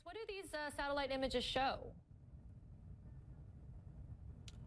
What do these satellite images show?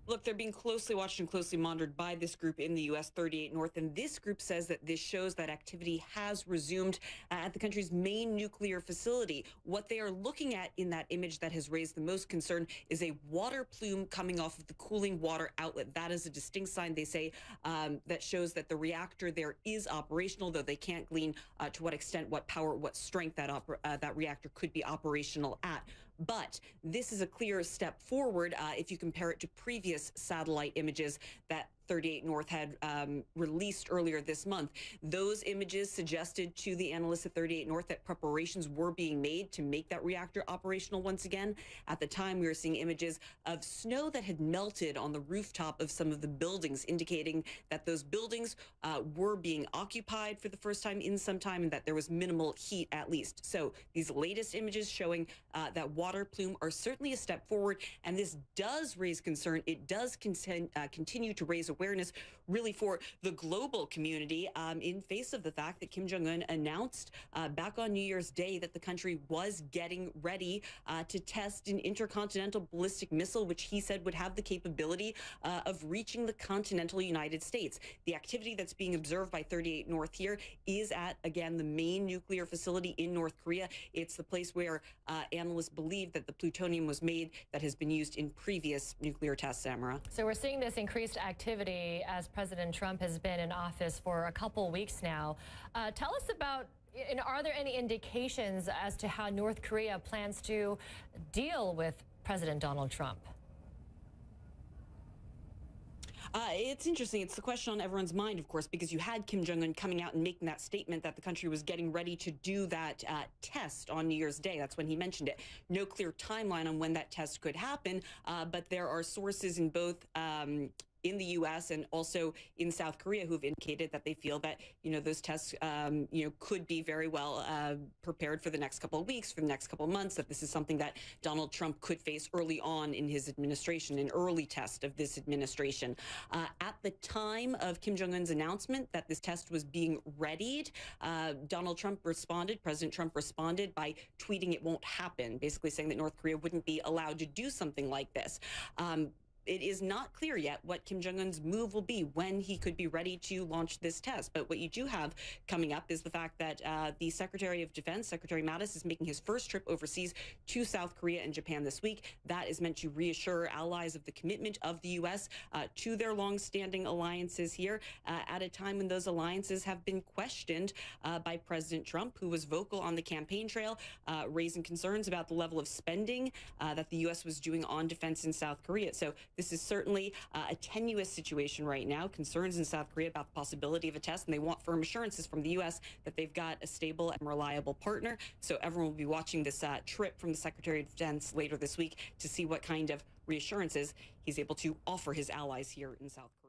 Look, they're being closely watched and closely monitored by this group in the U.S. 38 North. And this group says that this shows that activity has resumed at the country's main nuclear facility. What they are looking at in that image that has raised the most concern is a water plume coming off of the cooling water outlet. That is a distinct sign, they say, that shows that the reactor there is operational, though they can't glean to what extent, what power, what strength that reactor could be operational at. But this is a clear step forward if you compare it to previous satellite images that 38 North had released earlier this month. Those images suggested to the analysts at 38 North that preparations were being made to make that reactor operational once again. At the time, we were seeing images of snow that had melted on the rooftop of some of the buildings, indicating that those buildings were being occupied for the first time in some time and that there was minimal heat at least. So these latest images showing that water plume are certainly a step forward, and this does raise concern. It does continue to raise awareness really for the global community in face of the fact that Kim Jong-un announced back on New Year's Day that the country was getting ready to test an intercontinental ballistic missile, which he said would have the capability of reaching the continental United States. The activity that's being observed by 38 North here is at, again, the main nuclear facility in North Korea. It's the place where analysts believe that the plutonium was made that has been used in previous nuclear tests, Samara. So we're seeing this increased activity as President Trump has been in office for a couple weeks now. Tell us about, and are there any indications as to how North Korea plans to deal with President Donald Trump? It's interesting. It's the question on everyone's mind, of course, because you had Kim Jong-un coming out and making that statement that the country was getting ready to do that test on New Year's Day. That's when he mentioned it. No clear timeline on when that test could happen, but there are sources in both in the U.S. and also in South Korea who have indicated that they feel that, those tests, could be very well prepared for the next couple of weeks, for the next couple of months, that this is something that Donald Trump could face early on in his administration, an early test of this administration. At the time of Kim Jong-un's announcement that this test was being readied, President Trump responded by tweeting it won't happen, basically saying that North Korea wouldn't be allowed to do something like this. It is not clear yet what Kim Jong-un's move will be, when he could be ready to launch this test. But what you do have coming up is the fact that the Secretary of Defense, Secretary Mattis, is making his first trip overseas to South Korea and Japan this week. That is meant to reassure allies of the commitment of the U.S. To their longstanding alliances here at a time when those alliances have been questioned by President Trump, who was vocal on the campaign trail, raising concerns about the level of spending that the U.S. was doing on defense in South Korea. So this is certainly a tenuous situation right now. Concerns in South Korea about the possibility of a test, and they want firm assurances from the U.S. that they've got a stable and reliable partner. So everyone will be watching this trip from the Secretary of Defense later this week to see what kind of reassurances he's able to offer his allies here in South Korea.